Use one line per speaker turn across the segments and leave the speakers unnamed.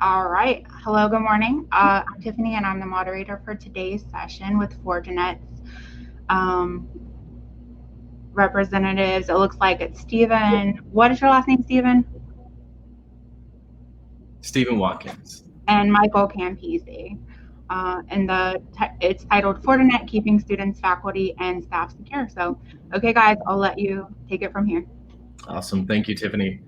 All right. Hello, good morning. I'm Tiffany, and I'm the moderator for today's session with Fortinet's um, representatives. It looks like it's Stephen. What is your last name, Stephen?
Stephen Watkins.
And Michael Campesi. It's titled Fortinet: Keeping Students, Faculty, and Staff Secure. So, okay, guys, I'll let you take it from here.
Awesome. Thank you, Tiffany.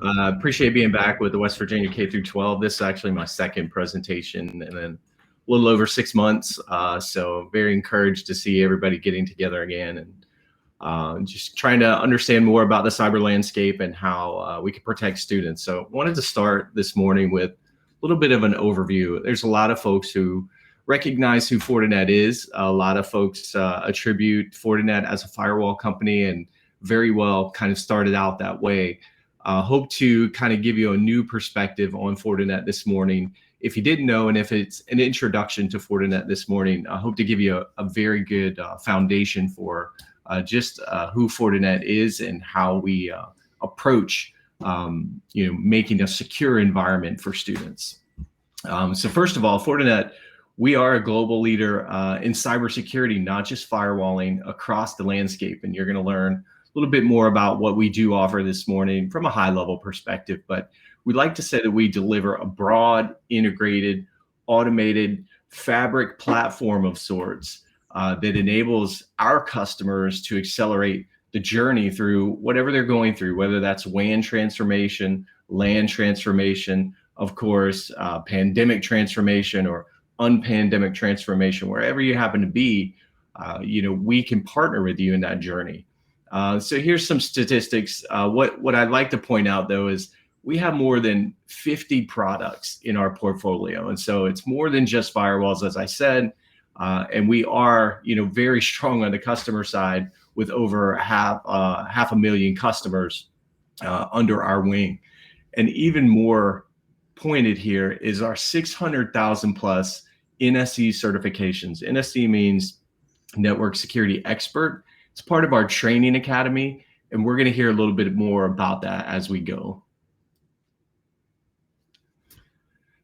Appreciate being back with the West Virginia K through 12. This is actually my second presentation and then a little over 6 months. So very encouraged to see everybody getting together again and just trying to understand more about the cyber landscape and how we can protect students. So wanted to start this morning with a little bit of an overview. There's a lot of folks who recognize who Fortinet is. A lot of folks attribute Fortinet as a firewall company and very well kind of started out that way. Hope to kind of give you a new perspective on Fortinet this morning. If you didn't know, and if it's an introduction to Fortinet this morning, I hope to give you a very good foundation for just who Fortinet is and how we approach making a secure environment for students. So first of all, Fortinet, we are a global leader in cybersecurity, not just firewalling, across the landscape. And you're going to learn a little bit more about what we do offer this morning from a high level perspective. But we'd like to say that we deliver a broad, integrated, automated fabric platform of sorts that enables our customers to accelerate the journey through whatever they're going through, whether that's WAN transformation, LAN transformation, of course, pandemic transformation or unpandemic transformation, wherever you happen to be, we can partner with you in that journey. So here's some statistics. What I'd like to point out, though, is we have more than 50 products in our portfolio. And so it's more than just firewalls, as I said. And we are, very strong on the customer side with over half a million customers under our wing. And even more pointed here is our 600,000 plus NSE certifications. NSE means Network Security Expert. It's part of our training academy, and we're going to hear a little bit more about that as we go.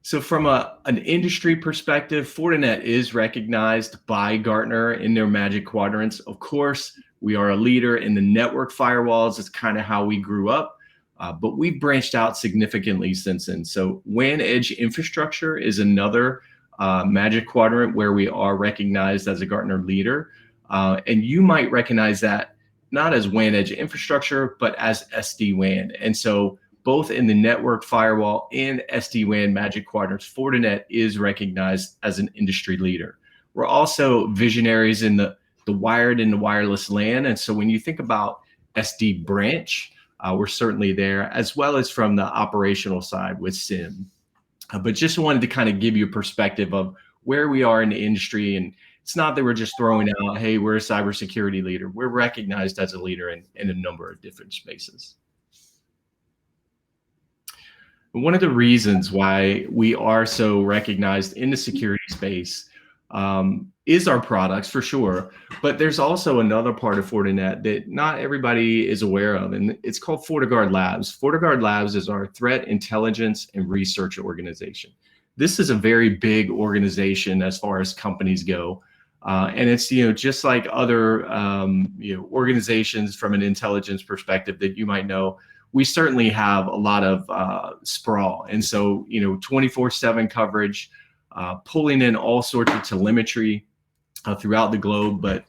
So from an industry perspective, Fortinet is recognized by Gartner in their Magic Quadrants. Of course, we are a leader in the network firewalls. It's kind of how we grew up, but we've branched out significantly since then. So WAN Edge Infrastructure is another Magic Quadrant where we are recognized as a Gartner leader. And you might recognize that not as WAN Edge Infrastructure, but as SD-WAN. And so both in the network firewall and SD-WAN Magic Quadrants, Fortinet is recognized as an industry leader. We're also visionaries in the wired and the wireless LAN. And so when you think about SD branch, we're certainly there, as well as from the operational side with SIM. But just wanted to kind of give you a perspective of where we are in the industry. And it's not that we're just throwing out, hey, we're a cybersecurity leader. We're recognized as a leader in a number of different spaces. One of the reasons why we are so recognized in the security space is our products, for sure. But there's also another part of Fortinet that not everybody is aware of, and it's called Fortinet Labs. Fortinet Labs is our threat intelligence and research organization. This is a very big organization as far as companies go. And it's, just like other, organizations from an intelligence perspective that you might know, we certainly have a lot of sprawl. And so, 24/7 coverage, pulling in all sorts of telemetry throughout the globe. But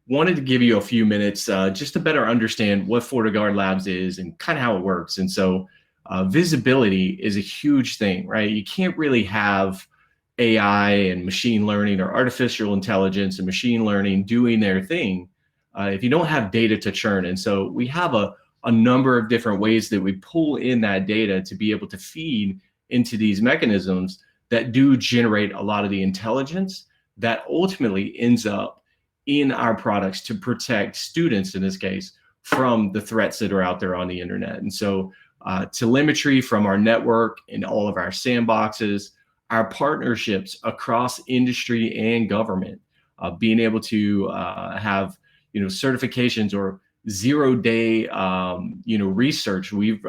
wanted to give you a few minutes just to better understand what FortiGuard Labs is and kind of how it works. And so visibility is a huge thing, right? You can't really have AI and machine learning or artificial intelligence and machine learning doing their thing if you don't have data to churn. And so we have a number of different ways that we pull in that data to be able to feed into these mechanisms that do generate a lot of the intelligence that ultimately ends up in our products to protect students, in this case, from the threats that are out there on the internet. And so telemetry from our network and all of our sandboxes, our partnerships across industry and government, being able to have certifications or 0-day research. We've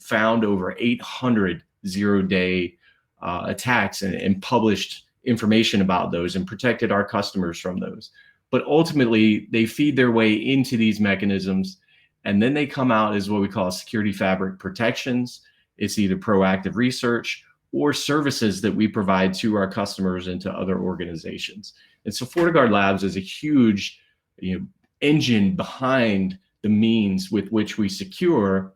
found over 800 0-day attacks and published information about those and protected our customers from those. But ultimately, they feed their way into these mechanisms, and then they come out as what we call security fabric protections. It's either proactive research or services that we provide to our customers and to other organizations. And so FortiGuard Labs is a huge engine behind the means with which we secure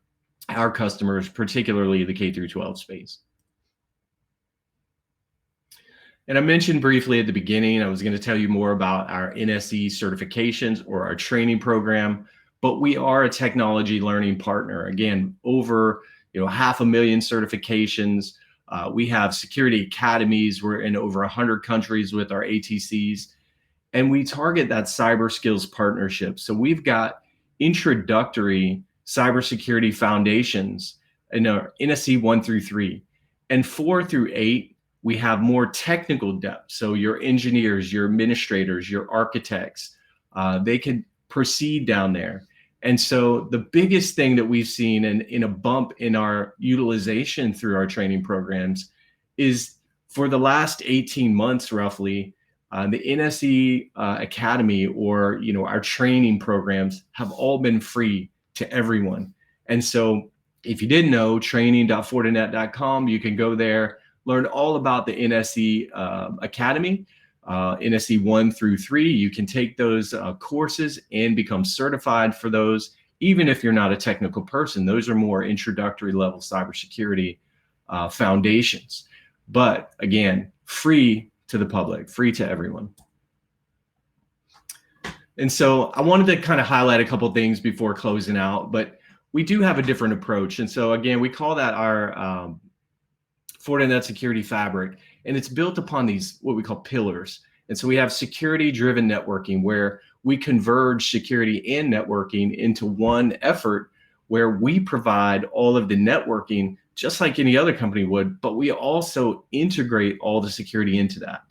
our customers, particularly the K through 12 space. And I mentioned briefly at the beginning, I was going to tell you more about our NSE certifications or our training program, but we are a technology learning partner. Again, over 500,000 certifications. We have security academies. We're in over 100 countries with our ATCs, and we target that cyber skills partnership. So we've got introductory cybersecurity foundations in our NSE 1 through 3, and 4 through 8. We have more technical depth. So your engineers, your administrators, your architects, they can proceed down there. And so the biggest thing that we've seen in a bump in our utilization through our training programs is for the last 18 months, roughly, the NSE Academy or our training programs have all been free to everyone. And so if you didn't know, training.fortinet.com, you can go there, learn all about the NSE Academy, NSE 1 through 3. You can take those courses and become certified for those, even if you're not a technical person. Those are more introductory level cybersecurity foundations. But again, free to the public, free to everyone. And so I wanted to kind of highlight a couple things before closing out, but we do have a different approach. And so again, we call that our Fortinet Security Fabric, and it's built upon these what we call pillars. And so we have security-driven networking, where we converge security and networking into one effort, where we provide all of the networking just like any other company would, but we also integrate all the security into that.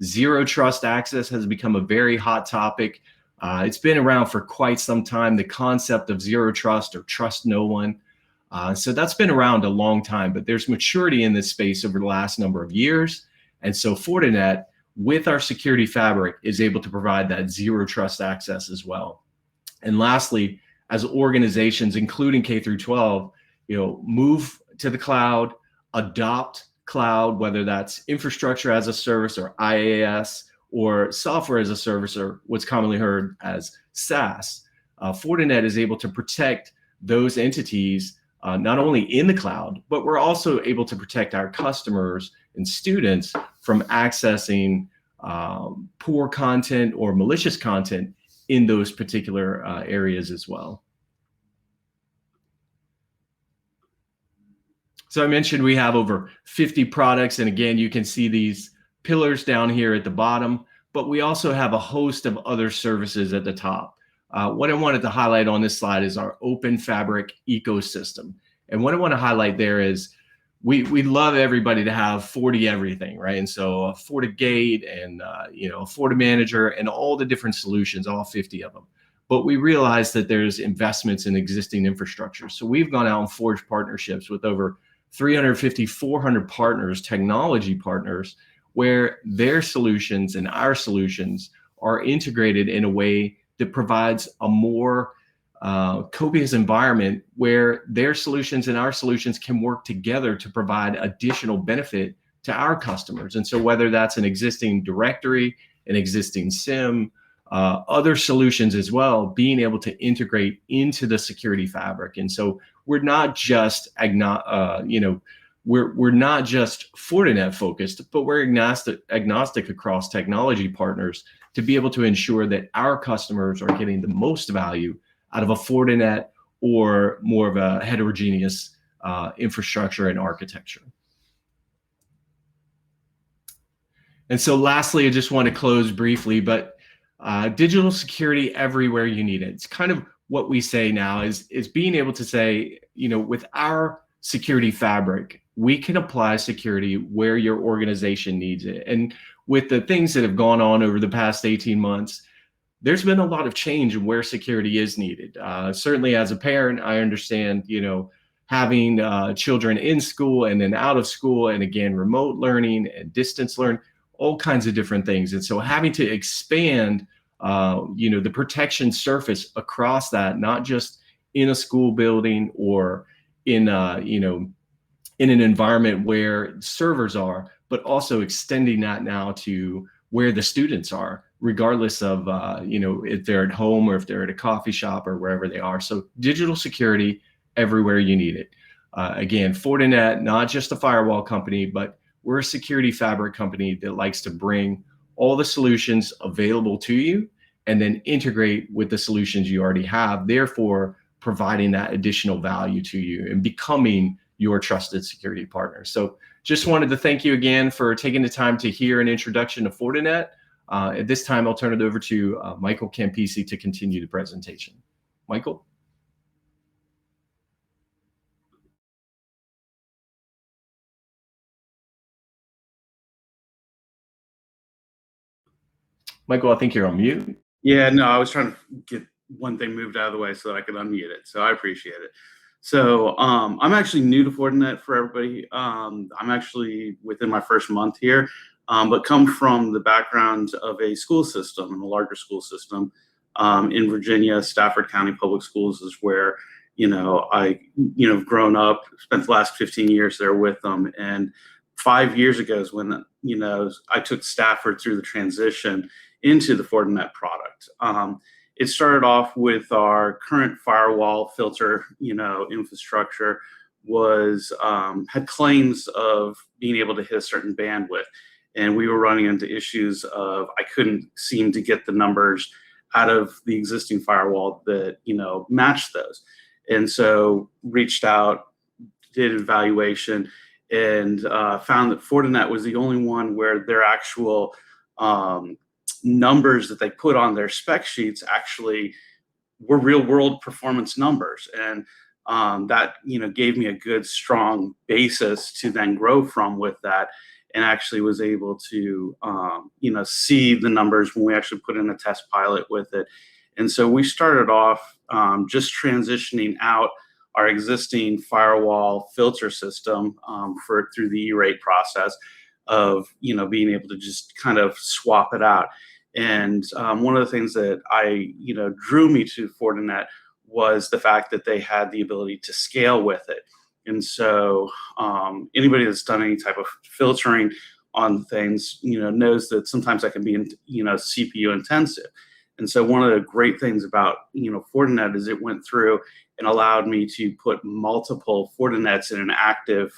Zero trust access has become a very hot topic. It's been around for quite some time, the concept of zero trust or trust no one. So that's been around a long time, but there's maturity in this space over the last number of years. And so Fortinet, with our security fabric, is able to provide that zero trust access as well. And lastly, as organizations, including K through 12, move to the cloud, adopt cloud, whether that's infrastructure as a service or IaaS, or software as a service, or what's commonly heard as SaaS, Fortinet is able to protect those entities not only in the cloud, but we're also able to protect our customers and students from accessing poor content or malicious content in those particular areas as well. So I mentioned we have over 50 products, and again, you can see these pillars down here at the bottom, but we also have a host of other services at the top. What I wanted to highlight on this slide is our open fabric ecosystem. And what I want to highlight there is we love everybody to have Forti everything, right? And so a FortiGate and a FortiManager and all the different solutions, all 50 of them. But we realize that there's investments in existing infrastructure. So we've gone out and forged partnerships with over 350, 400 partners, technology partners, where their solutions and our solutions are integrated in a way that provides a more copious environment where their solutions and our solutions can work together to provide additional benefit to our customers. And so whether that's an existing directory, an existing SIM, other solutions as well, being able to integrate into the security fabric. And so we're not just we're not just Fortinet focused, but we're agnostic across technology partners to be able to ensure that our customers are getting the most value out of a Fortinet or more of a heterogeneous infrastructure and architecture. And so lastly, I just want to close briefly, but digital security everywhere you need it. It's kind of what we say now is being able to say, with our security fabric, we can apply security where your organization needs it. And with the things that have gone on over the past 18 months, there's been a lot of change in where security is needed. Certainly as a parent, I understand, having children in school and then out of school, and again, remote learning and distance learn, all kinds of different things. And so having to expand, the protection surface across that, not just in a school building or in, in an environment where servers are, but also extending that now to where the students are, regardless of, if they're at home or if they're at a coffee shop or wherever they are. So digital security everywhere you need it. Again, Fortinet, not just a firewall company, but we're a security fabric company that likes to bring all the solutions available to you and then integrate with the solutions you already have, therefore providing that additional value to you and becoming your trusted security partner. So just wanted to thank you again for taking the time to hear an introduction to Fortinet. At this time, I'll turn it over to Michael Campesi to continue the presentation. Michael? Michael, I think you're on mute.
Yeah, no, I was trying to get one thing moved out of the way so that I could unmute it. So I appreciate it. So I'm actually new to Fortinet for everybody. I'm actually within my first month here, but come from the background of a school system, and a larger school system in Virginia. Stafford County Public Schools is where, I, grown up, spent the last 15 years there with them. And 5 years ago is when, I took Stafford through the transition into the Fortinet product. It started off with our current firewall filter, infrastructure was had claims of being able to hit a certain bandwidth, and we were running into issues of I couldn't seem to get the numbers out of the existing firewall that matched those, and so reached out, did evaluation, and found that Fortinet was the only one where their actual numbers that they put on their spec sheets actually were real world performance numbers. And that gave me a good strong basis to then grow from with that, and actually was able to see the numbers when we actually put in a test pilot with it. And so we started off just transitioning out our existing firewall filter system through the E-rate process of being able to just kind of swap it out. And one of the things that drew me to Fortinet was the fact that they had the ability to scale with it. And so anybody that's done any type of filtering on things, knows that sometimes that can be, CPU intensive. And so one of the great things about, Fortinet is it went through and allowed me to put multiple Fortinets in an active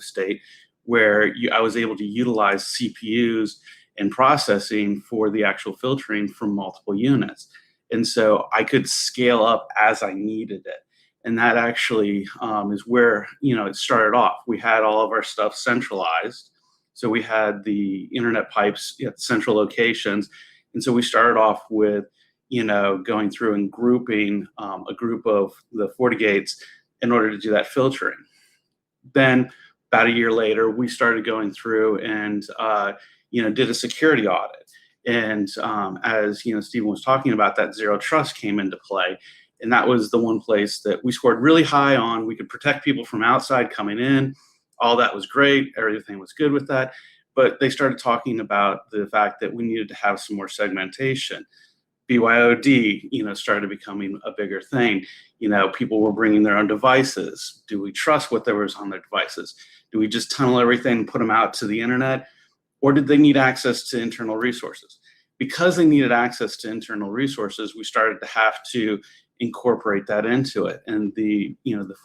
state, where I was able to utilize CPUs and processing for the actual filtering from multiple units. And so I could scale up as I needed it. And that actually is where, it started off. We had all of our stuff centralized. So we had the internet pipes at central locations. And so we started off with, going through and grouping a group of the FortiGates in order to do that filtering. Then about a year later, we started going through and, did a security audit. And as Stephen was talking about, that zero trust came into play. And that was the one place that we scored really high on. We could protect people from outside coming in. All that was great. Everything was good with that. But they started talking about the fact that we needed to have some more segmentation. BYOD, started becoming a bigger thing. People were bringing their own devices. Do we trust what there was on their devices? Do we just tunnel everything and put them out to the internet? Or did they need access to internal resources? Because they needed access to internal resources, we started to have to incorporate that into it. And the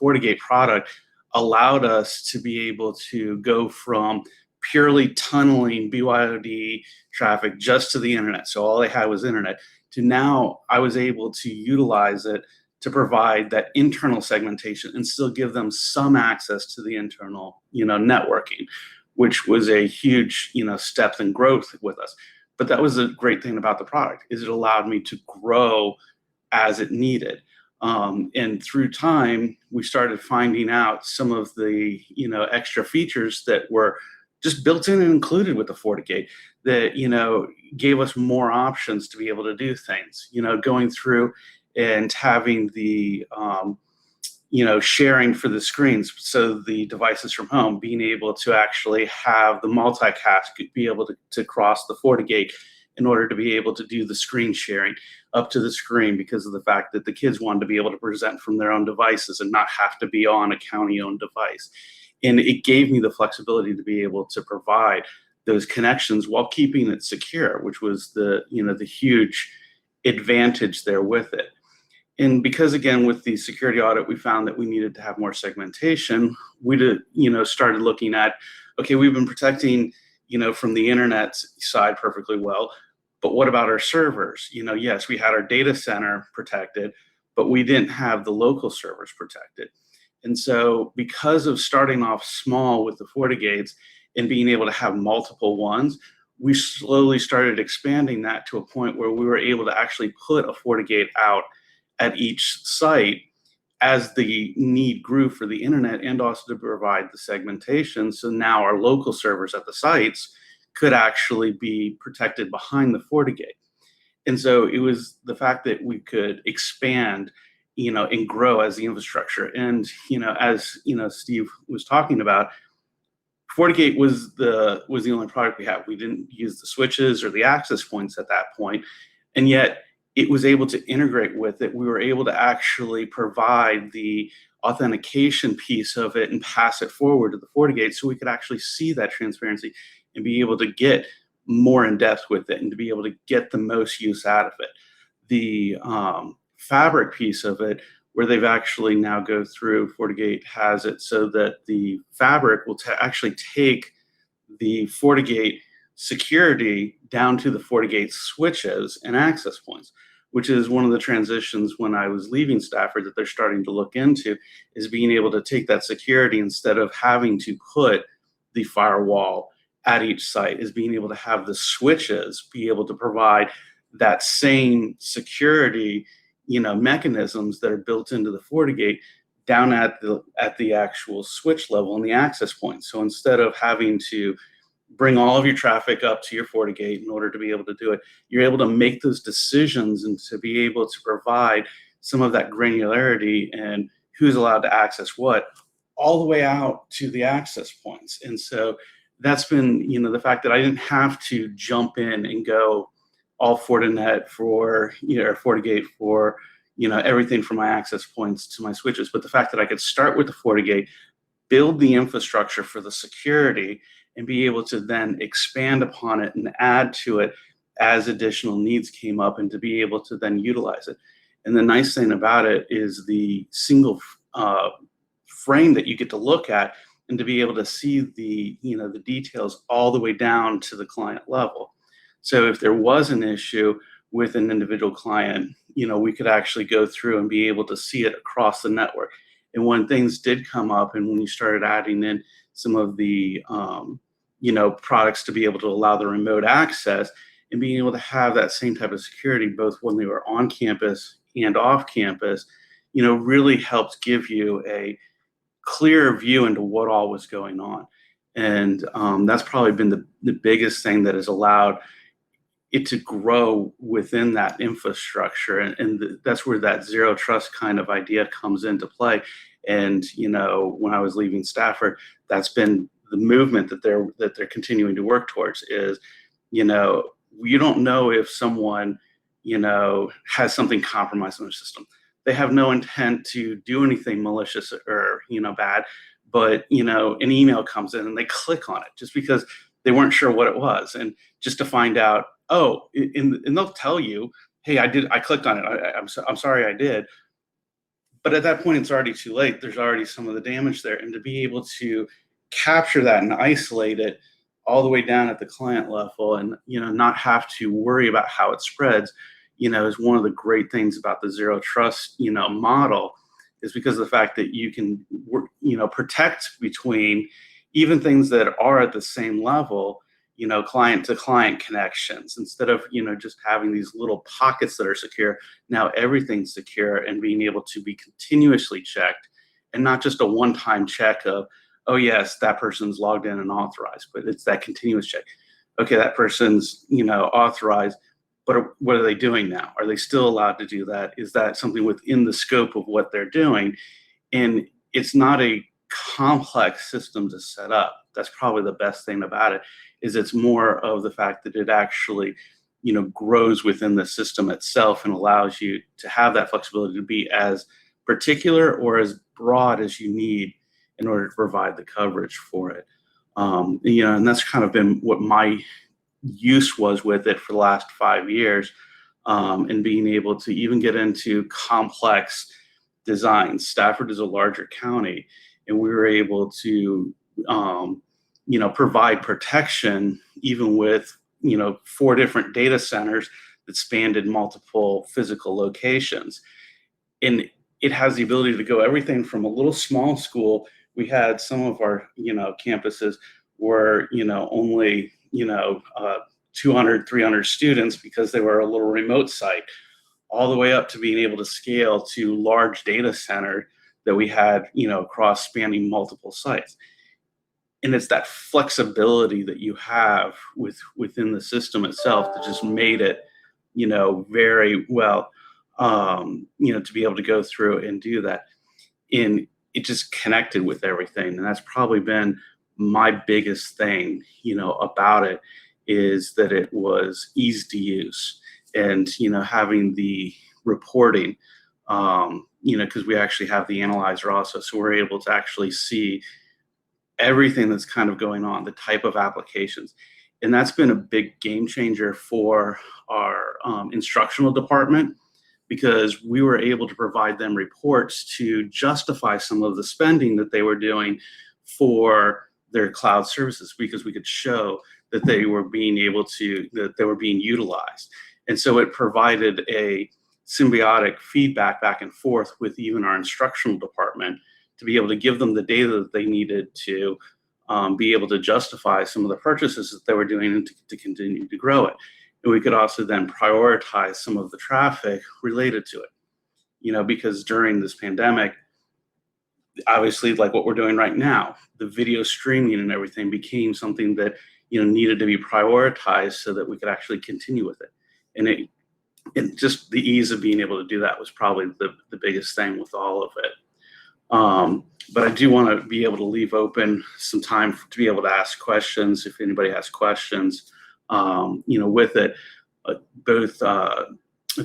FortiGate product allowed us to be able to go from purely tunneling BYOD traffic just to the internet, so all they had was internet, to now I was able to utilize it to provide that internal segmentation and still give them some access to the internal, networking, which was a huge, step in growth with us. But that was a great thing about the product, is it allowed me to grow as it needed. And through time, we started finding out some of the, extra features that were just built in and included with the FortiGate that, gave us more options to be able to do things, going through and having the, sharing for the screens. So the devices from home, being able to actually have the multicast, be able to cross the FortiGate in order to be able to do the screen sharing up to the screen, because of the fact that the kids wanted to be able to present from their own devices and not have to be on a county-owned device. And it gave me the flexibility to be able to provide those connections while keeping it secure, which was the huge advantage there with it. And because, again, with the security audit, we found that we needed to have more segmentation. We started looking at, okay, we've been protecting, from the internet side perfectly well, but what about our servers? Yes, we had our data center protected, but we didn't have the local servers protected. And so because of starting off small with the FortiGates and being able to have multiple ones, we slowly started expanding that to a point where we were able to actually put a FortiGate out at each site as the need grew for the internet, and also to provide the segmentation. So now our local servers at the sites could actually be protected behind the FortiGate. And so it was the fact that we could expand, and grow as the infrastructure. And, as, Steve was talking about, FortiGate was the only product we had. We didn't use the switches or the access points at that point. And yet it was able to integrate with it. We were able to actually provide the authentication piece of it and pass it forward to the FortiGate, so we could actually see that transparency and be able to get more in depth with it and to be able to get the most use out of it. The fabric piece of it, where they've actually now go through, FortiGate has it so that the fabric will actually take the FortiGate security down to the FortiGate switches and access points, which is one of the transitions when I was leaving Stafford that they're starting to look into, is being able to take that security, instead of having to put the firewall at each site, is being able to have the switches be able to provide that same security, mechanisms that are built into the FortiGate down at the actual switch level and the access point. So instead of having to bring all of your traffic up to your FortiGate in order to be able to do it, you're able to make those decisions and to be able to provide some of that granularity and who's allowed to access what, all the way out to the access points. And so that's been, the fact that I didn't have to jump in and go all Fortinet for, or FortiGate for, everything from my access points to my switches. But the fact that I could start with the FortiGate, build the infrastructure for the security, and be able to then expand upon it and add to it as additional needs came up, and to be able to then utilize it. And the nice thing about it is the single frame that you get to look at, and to be able to see the, the details all the way down to the client level. So if there was an issue with an individual client, we could actually go through and be able to see it across the network. And when things did come up, and when we started adding in some of the, products to be able to allow the remote access, and being able to have that same type of security, both when they were on campus and off campus, really helped give you a clearer view into what all was going on. And that's probably been the biggest thing that has allowed it to grow within that infrastructure. And that's where that zero trust kind of idea comes into play. And, when I was leaving Stafford, that's been the movement that they're continuing to work towards, is, you don't know if someone, has something compromised in their system. They have no intent to do anything malicious or, bad, but, an email comes in and they click on it just because they weren't sure what it was. And just to find out, and they'll tell you, hey, I clicked on it. I'm sorry I did. But at that point, it's already too late. There's already some of the damage there. And to be able to capture that and isolate it all the way down at the client level, and, not have to worry about how it spreads, is one of the great things about the zero trust, model, is because of the fact that you can, protect between even things that are at the same level, client to client connections, instead of, just having these little pockets that are secure. Now everything's secure, and being able to be continuously checked, and not just a one-time check of, oh yes, that person's logged in and authorized, but it's that continuous check. Okay, that person's, authorized, but what are they doing now? Are they still allowed to do that? Is that something within the scope of what they're doing? And it's not a complex system to set up. That's probably the best thing about it, is it's more of the fact that it actually, grows within the system itself and allows you to have that flexibility to be as particular or as broad as you need in order to provide the coverage for it. And that's kind of been what my use was with it for the last 5 years, and being able to even get into complex designs. Stafford is a larger county, and we were able to, provide protection even with, 4 different data centers that spanned in multiple physical locations. And it has the ability to go everything from a little small school. We had some of our, campuses were, only, 200, 300 students because they were a little remote site, all the way up to being able to scale to large data center that we had, across spanning multiple sites. And it's that flexibility that you have within the system itself that just made it, very well, to be able to go through and do that. And it just connected with everything. And that's probably been my biggest thing, about it, is that it was easy to use. And, having the reporting, because we actually have the analyzer also. So we're able to actually see everything that's kind of going on, the type of applications. And that's been a big game changer for our instructional department, because we were able to provide them reports to justify some of the spending that they were doing for their cloud services, because we could show that they were being utilized. And so it provided a symbiotic feedback back and forth with even our instructional department to be able to give them the data that they needed to be able to justify some of the purchases that they were doing and to continue to grow it. And we could also then prioritize some of the traffic related to it, because during this pandemic, obviously, like what we're doing right now, the video streaming and everything became something that, needed to be prioritized so that we could actually continue with it. And just the ease of being able to do that was probably the biggest thing with all of it. But I do want to be able to leave open some time to be able to ask questions if anybody has questions, with it. Both, I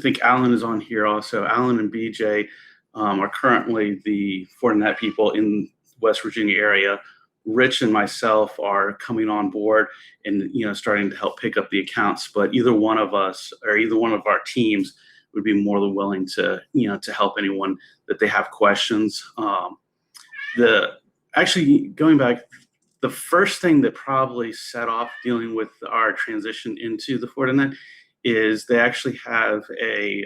think Alan is on here also. Alan and BJ are currently the Fortinet people in West Virginia area. Rich and myself are coming on board and, starting to help pick up the accounts. But either one of us or either one of our teams would be more than willing to, to help anyone that they have questions. Actually, going back, the first thing that probably set off dealing with our transition into the Fortinet is they actually have a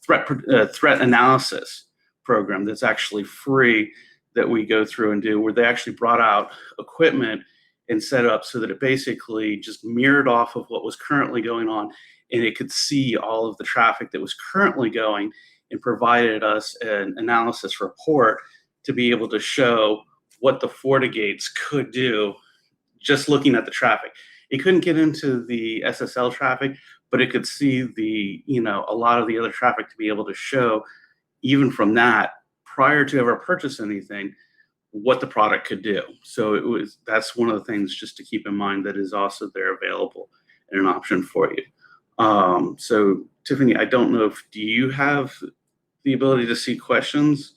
threat analysis program that's actually free that we go through and do, where they actually brought out equipment and set it up so that it basically just mirrored off of what was currently going on, and it could see all of the traffic that was currently going and provided us an analysis report to be able to show what the FortiGates could do just looking at the traffic. It couldn't get into the SSL traffic, but it could see the, a lot of the other traffic to be able to show, even from that, prior to ever purchase anything, what the product could do. So that's one of the things just to keep in mind that is also there available and an option for you. So Tiffany, I don't know do you have the ability to see questions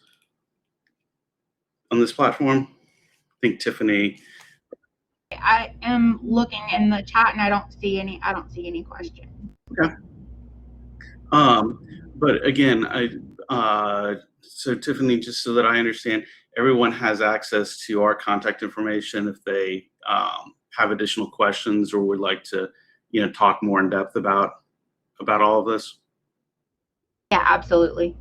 on this platform? I think Tiffany.
I am looking in the chat and I don't see any questions.
Okay. But again, so Tiffany, just so that I understand, everyone has access to our contact information if they have additional questions or would like to, talk more in depth about all of this.
Yeah, absolutely.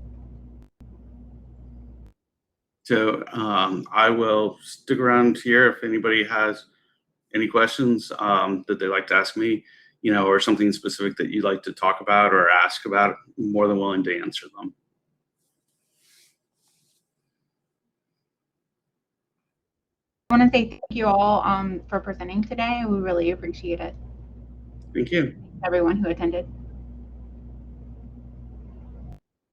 So I will stick around here if anybody has any questions that they'd like to ask me, or something specific that you'd like to talk about or ask about. I'm more than willing to answer them.
I want to say thank you all for presenting today. We really appreciate it.
Thank you.
Everyone who attended.